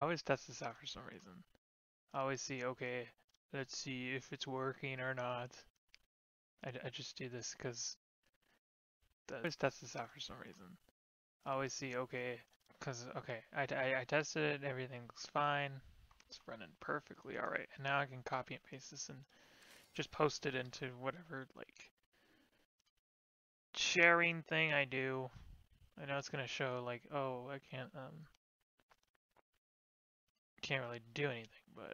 always test this out for some reason. I always see, okay, let's see if it's working or not. I just do this because I always test this out for some reason. I always see, okay, because, okay, I tested it, everything looks fine. It's running perfectly, alright. And now I can copy and paste this and just post it into whatever, like, sharing thing I do. I know it's gonna show, like, oh, I can't really do anything, but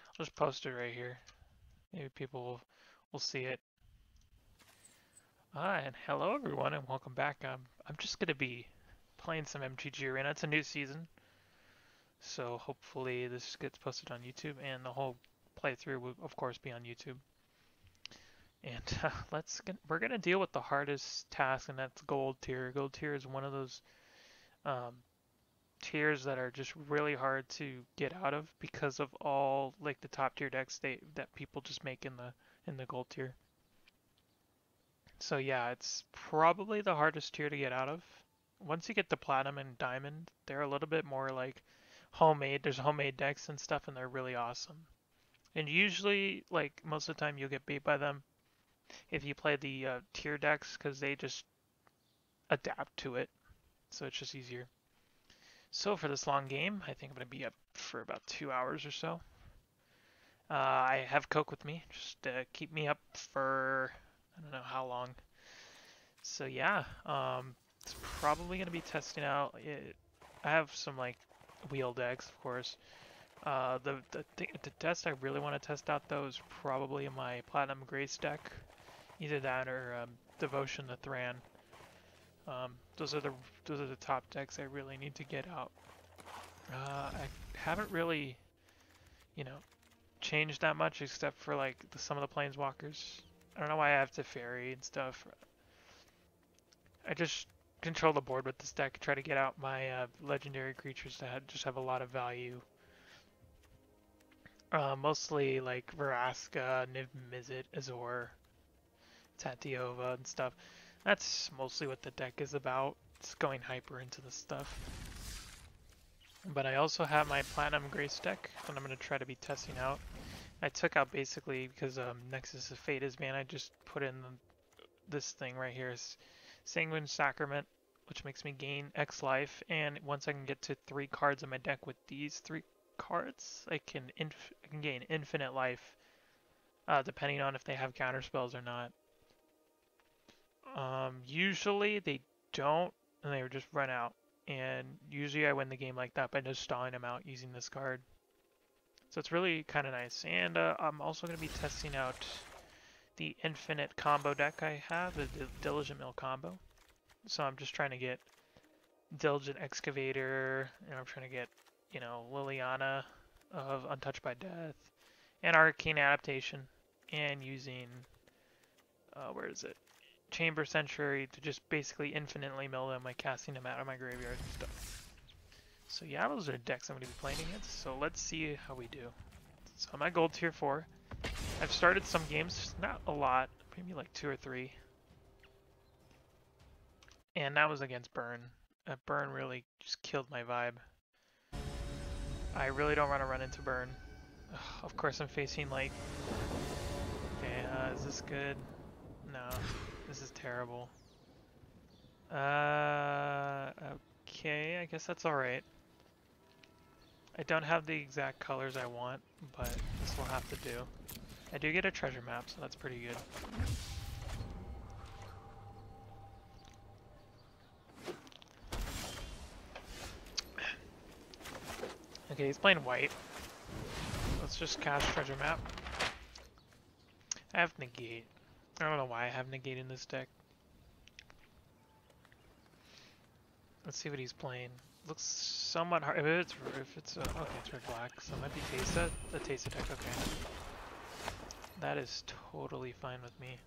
I'll just post it right here. Maybe people will see it. And hello everyone, and welcome back. I'm just gonna be playing some MTGArena. It's a new season, so hopefully this gets posted on YouTube, and the whole playthrough will, of course, be on YouTube. And we're gonna deal with the hardest task, and that's Gold Tier. Gold Tier is one of those tiers that are just really hard to get out of because of all like the top tier decks that people just make in the Gold Tier. So yeah, it's probably the hardest tier to get out of. Once you get to Platinum and Diamond, they're a little bit more like homemade. There's homemade decks and stuff, and they're really awesome. And usually, like most of the time, you'll get beat by them if you play the tier decks because they just adapt to it. So it's just easier. So for this long game, I think I'm going to be up for about 2 hours or so. I have Coke with me, just to keep me up for I don't know how long. So yeah, it's probably going to be testing out. I have some like wheel decks, of course. The test I really want to test out though is probably my Platinum Grace deck, either that or Devotion to Thran. Those are the top decks I really need to get out. I haven't really, changed that much except for like some of the planeswalkers. I don't know why I have Teferi and stuff. I just control the board with this deck, try to get out my legendary creatures that just have a lot of value. Mostly like Vraska, Niv-Mizzet, Azor, Tatiova and stuff. That's mostly what the deck is about. It's going hyper into this stuff. But I also have my Platinum Grace deck that I'm going to try to be testing out. I took out basically because Nexus of Fate is banned. I just put in this thing right here, is Sanguine Sacrament, which makes me gain X life, and once I can get to 3 cards in my deck with these 3 cards, I can gain infinite life, depending on if they have counter spells or not. Usually they don't, and they just run out. And usually I win the game like that by just stalling them out using this card. So it's really kind of nice. And I'm also going to be testing out the infinite combo deck I have, the Diligent Mill combo. So I'm just trying to get Diligent Excavator, and I'm trying to get, Liliana of Untouched by Death, and Arcane Adaptation, and using, where is it? Chamber Sanctuary to just basically infinitely mill them by casting them out of my graveyard and stuff. So yeah, those are the decks I'm going to be playing against. So let's see how we do. So I'm at Gold Tier 4. I've started some games, not a lot, maybe like 2 or 3. And that was against Burn. Burn really just killed my vibe. I really don't want to run into Burn. Ugh, of course I'm facing like... Okay, is this good? No. This is terrible. Okay, I guess that's alright. I don't have the exact colors I want, but this will have to do. I do get a treasure map, so that's pretty good. Okay, he's playing white. Let's just cast treasure map. I have negate. I don't know why I have negate in this deck. Let's see what he's playing. Looks somewhat hard. If it's okay, it's red black, so it might be Teysa. The Teysa deck, okay. That is totally fine with me.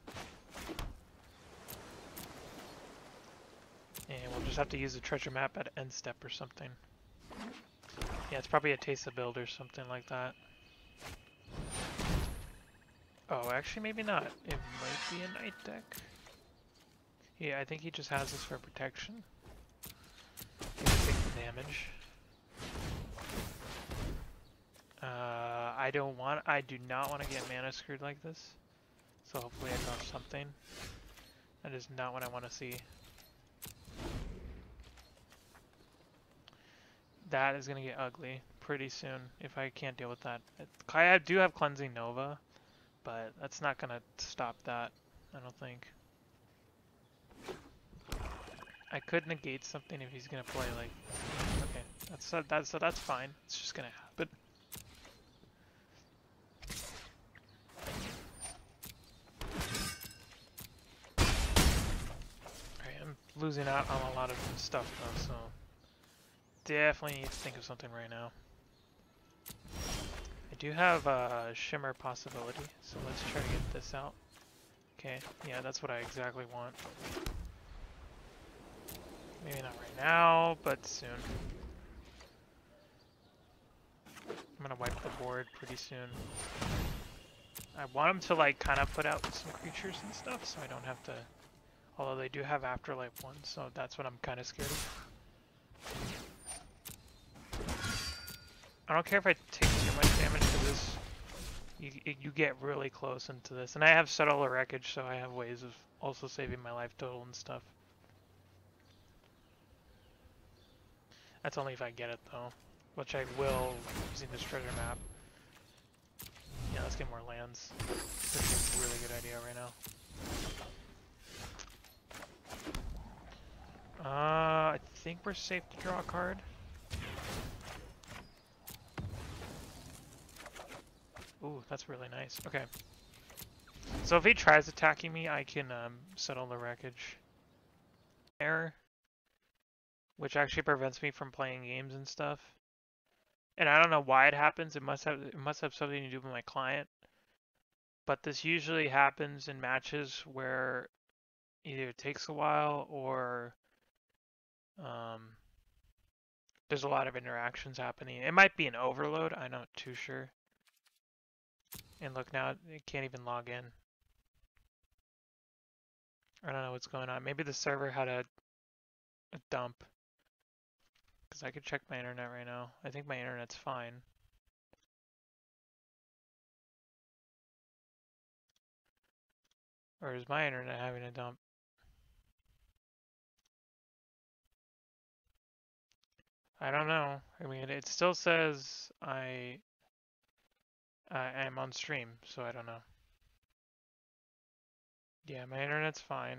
And we'll just have to use the treasure map at end step or something. Yeah, it's probably a Teysa build or something like that. Oh, actually maybe not. It might be a night deck. Yeah, I think he just has this for protection. damage. I do not want to get mana screwed like this. So hopefully I draw something. That is not what I want to see. That is going to get ugly pretty soon if I can't deal with that. I do have Cleansing Nova, but that's not going to stop that, I don't think. I could negate something if he's going to play like... Okay, that's fine. It's just going to happen. Losing out on a lot of stuff though, so definitely need to think of something right now. I do have a shimmer possibility, so let's try to get this out. Okay, yeah, that's what I exactly want. Maybe not right now, but soon. I'm gonna wipe the board pretty soon. I want him to like kind of put out some creatures and stuff, so I don't have to. Although they do have Afterlife 1, so that's what I'm kind of scared of. I don't care if I take too much damage to this. You get really close into this. And I have Settle the Wreckage, so I have ways of also saving my life total and stuff. That's only if I get it, though. Which I will using this treasure map. Yeah, let's get more lands. This is a really good idea right now. I think we're safe to draw a card. Ooh, that's really nice. Okay. So if he tries attacking me, I can Settle the Wreckage. Error. Which actually prevents me from playing games and stuff. And I don't know why it happens. It must have something to do with my client. But this usually happens in matches where either it takes a while or there's a lot of interactions happening. It might be an overload, I'm not too sure. And look, now it can't even log in. I don't know what's going on. Maybe the server had a dump. Because I could check my internet right now. I think my internet's fine. Or is my internet having a dump? I don't know. I mean, it still says I am on stream, so I don't know. Yeah, my internet's fine.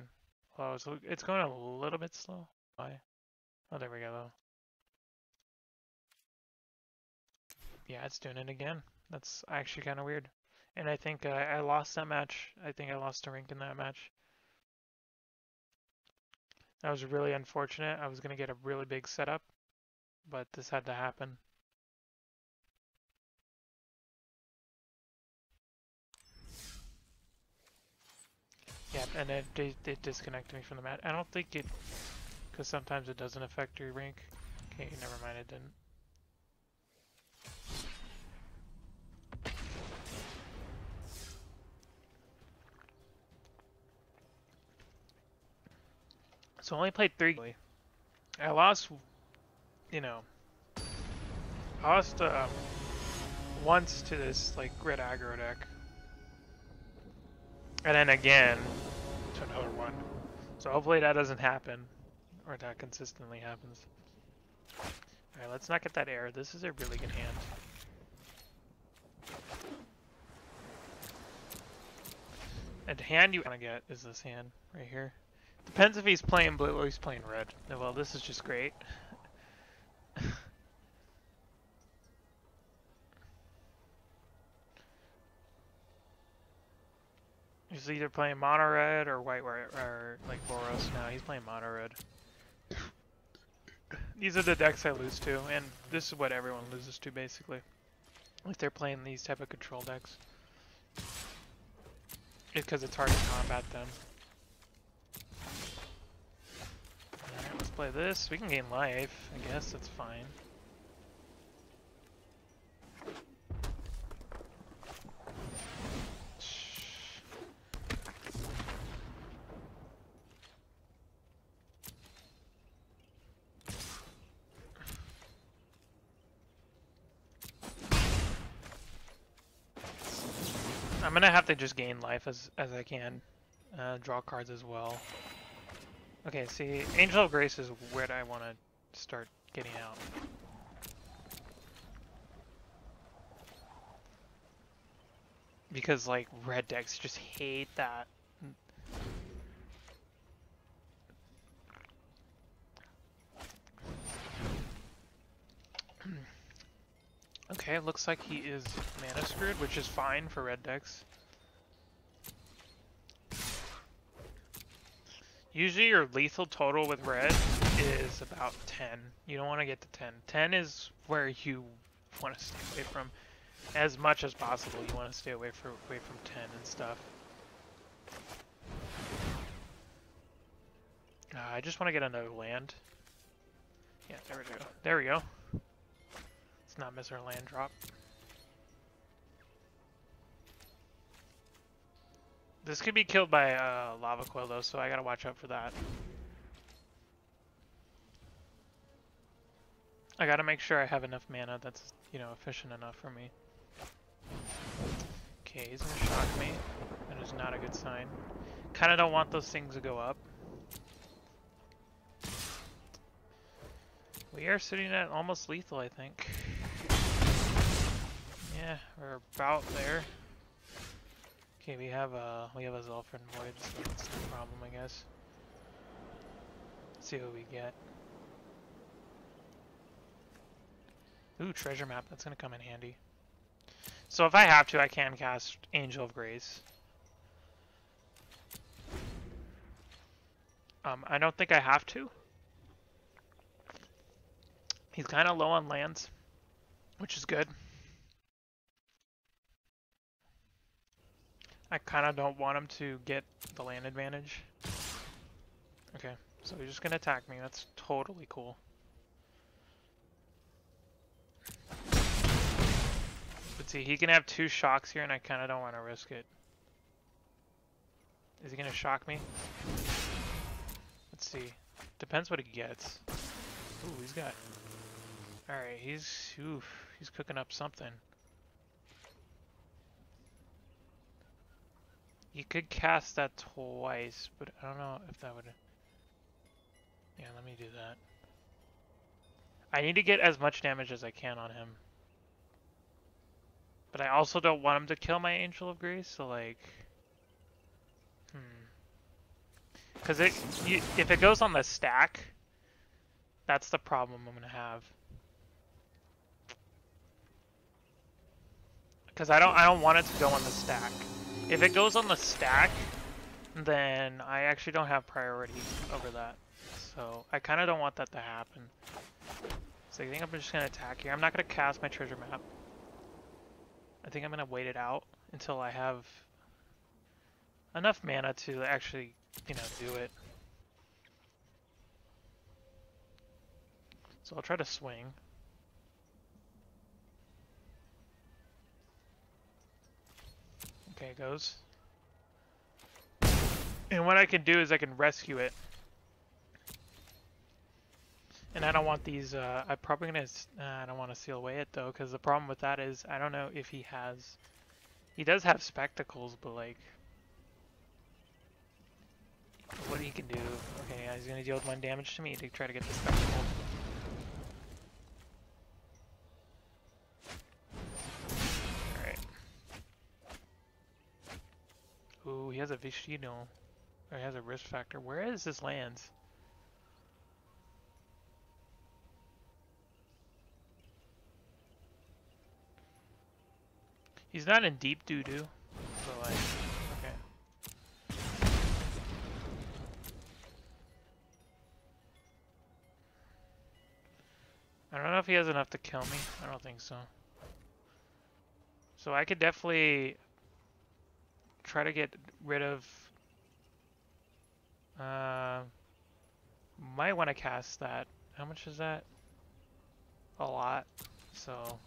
Oh, so it's going a little bit slow. Why? Oh, there we go, though. Yeah, it's doing it again. That's actually kind of weird. And I think I lost that match. I think I lost a rank in that match. That was really unfortunate. I was going to get a really big setup, but this had to happen. Yeah, and it disconnected me from the match. I don't think it, because sometimes it doesn't affect your rank. Okay, never mind, it didn't. So I only played 3. I lost, you know, I lost once to this like grid aggro deck. And then again to another one. So hopefully that doesn't happen, or that consistently happens. Alright, let's not get that error. This is a really good hand. And the hand you want to get is this hand right here. Depends if he's playing blue or he's playing red. Well, this is just great. He's either playing mono red or white or like Boros now. He's playing mono red. These are the decks I lose to, and this is what everyone loses to basically. If they're playing these type of control decks. It's because it's hard to combat them. Alright, let's play this. We can gain life, I guess that's fine. gonna have to just gain life as I can. Draw cards as well. Okay, see, Angel of Grace is where I want to start getting out. Because, like, red decks just hate that. Okay, looks like he is mana screwed, which is fine for red decks. Usually your lethal total with red is about 10. You don't want to get to 10. 10 is where you want to stay away from. As much as possible, you want to stay away from 10 and stuff. I just want to get another land. Yeah, there we go. There we go. Let's not miss our land drop. This could be killed by Lava Coil though, so I gotta watch out for that. I gotta make sure I have enough mana that's, you know, efficient enough for me. Okay, he's gonna shock me. That is not a good sign. Kinda don't want those things to go up. We are sitting at almost lethal, I think. Yeah, we're about there. Okay, we have a Zolfrin Void, so that's no problem, I guess. Let's see what we get. Ooh, treasure map. That's gonna come in handy. So if I have to, I can cast Angel of Grace. I don't think I have to. He's kind of low on lands, which is good. I kind of don't want him to get the land advantage. Okay, so he's just gonna attack me. That's totally cool. But see, he can have 2 shocks here, and I kind of don't want to risk it. Is he gonna shock me? Let's see. Depends what he gets. Ooh, he's got... Alright, he's cooking up something. You could cast that twice, but I don't know if that would... Yeah, let me do that. I need to get as much damage as I can on him. But I also don't want him to kill my Angel of Grace, so like... Because if it goes on the stack, that's the problem I'm going to have. Because I don't want it to go on the stack. If it goes on the stack, then I actually don't have priority over that. So I kind of don't want that to happen. So I think I'm just going to attack here. I'm not going to cast my treasure map. I think I'm going to wait it out until I have enough mana to actually, you know, do it. So I'll try to swing. Okay, it goes. And what I can do is I can rescue it. And I don't want these, I'm probably gonna, I don't want to seal away it though, because the problem with that is, I don't know if he has, he does have spectacles, but like, what he can do, okay, yeah, he's gonna deal 1 damage to me to try to get the spectacle. Alright. Ooh, he has a Vishino, or he has a risk factor. Where is this lands? He's not in deep doo-doo, so like, okay. I don't know if he has enough to kill me. I don't think so. So I could definitely try to get rid of... might want to cast that. How much is that? A lot. So...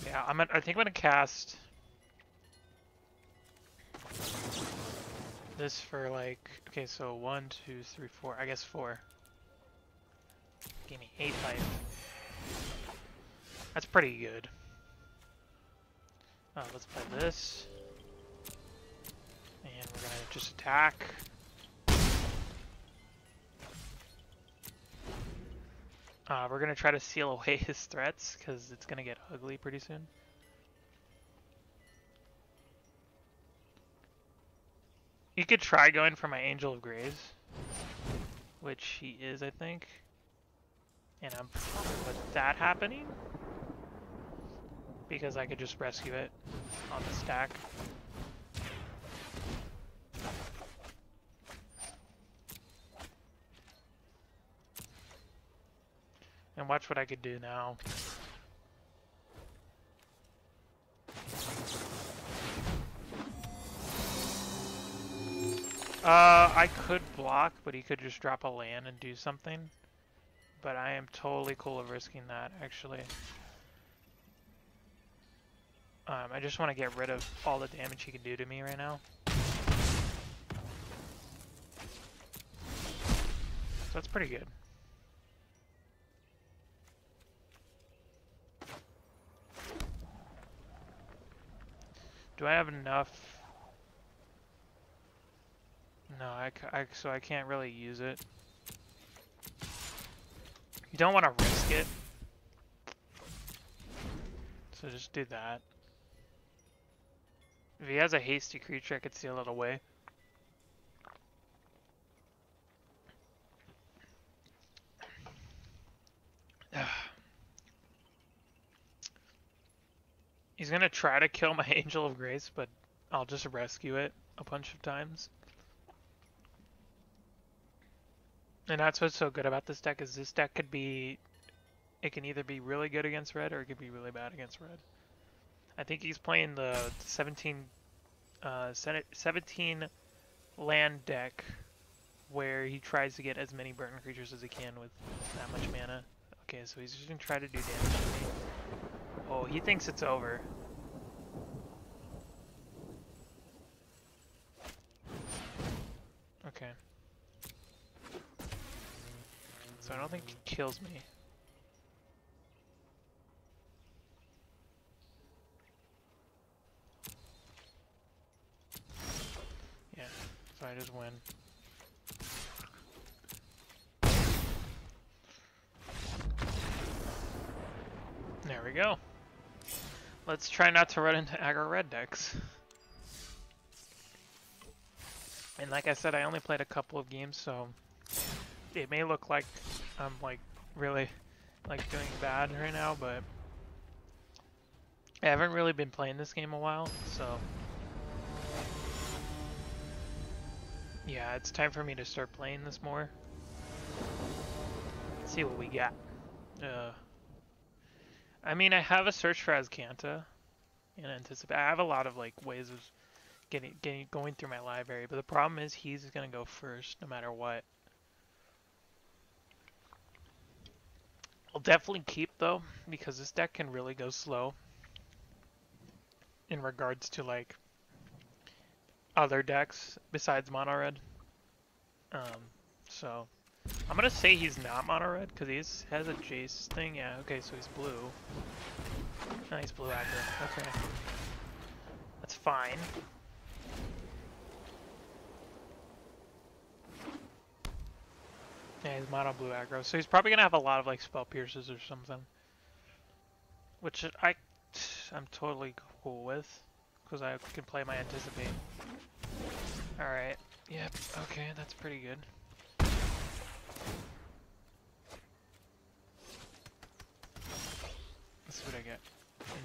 yeah, I think I'm gonna cast this for like, okay, so 1, 2, 3, 4, I guess 4. Give me 8 life. That's pretty good. Let's play this. And we're gonna just attack. We're gonna try to seal away his threats, because it's gonna get ugly pretty soon. You could try going for my Angel of Grays, which he is, I think. And I'm fine with that happening, because I could just rescue it on the stack. And watch what I could do now. I could block, but he could just drop a land and do something. But I am totally cool of risking that, actually. I just want to get rid of all the damage he can do to me right now. So that's pretty good. Do I have enough? No, so I can't really use it. You don't want to risk it. So just do that. If he has a hasty creature, I could seal it away. He's gonna try to kill my Angel of Grace, but I'll just rescue it a bunch of times. And that's what's so good about this deck, is this deck could be... It can either be really good against red, or it could be really bad against red. I think he's playing the 17 land deck, where he tries to get as many burn creatures as he can with that much mana. Okay, so he's just gonna try to do damage to me. Oh, he thinks it's over. Okay. So I don't think he kills me. Yeah, so I just win. There we go. Let's try not to run into aggro red decks. And like I said, I only played a couple of games, so it may look like I'm like really like doing bad right now, but I haven't really been playing this game a while, so yeah, it's time for me to start playing this more. Let's see what we got. I mean, I have a search for Azcanta and anticipate. I have a lot of like ways of going through my library, but the problem is he's gonna go first no matter what. I'll definitely keep though, because this deck can really go slow in regards to like other decks besides mono red. So I'm gonna say he's not mono red because he has a Jace thing. Yeah, okay, so he's blue. No, he's blue aggro. Okay, that's fine. Yeah, he's mono blue aggro, so he's probably gonna have a lot of like spell pierces or something, which I'm totally cool with because I can play my anticipate. All right. Yep. Okay, that's pretty good. Let's see what I get.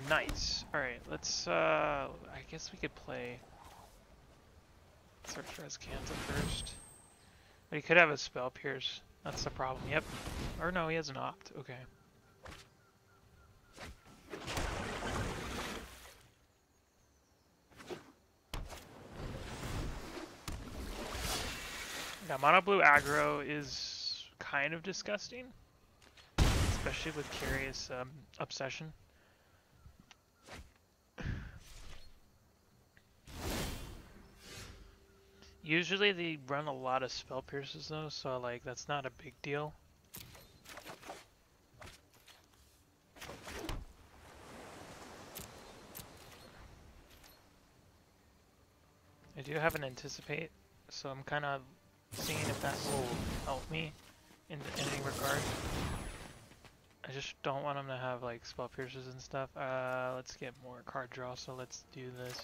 Nice. All right. Let's. I guess we could play. Search for Azcanta first. But he could have a spell pierce. That's the problem. Yep. Or no, he has an opt. Okay. Yeah, mono blue aggro is kind of disgusting, especially with Curious Obsession. Usually they run a lot of spell pierces though, so like that's not a big deal. do have an anticipate, so I'm kind of seeing if that will help me in any regard. I just don't want him to have like spell piercers and stuff. Let's get more card draw, so let's do this.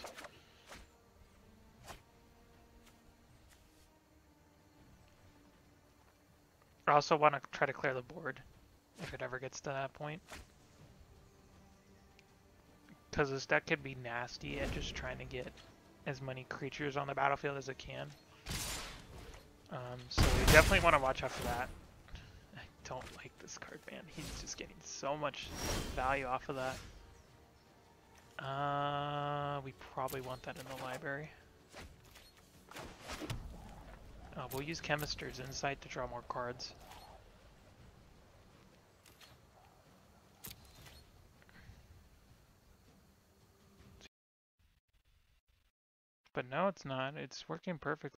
I also want to try to clear the board if it ever gets to that point. Because this deck can be nasty at just trying to get as many creatures on the battlefield as it can. So we definitely want to watch out for that. I don't like this card, man. He's just getting so much value off of that. We probably want that in the library. We'll use Chemister's Insight to draw more cards. But no, it's not. It's working perfectly.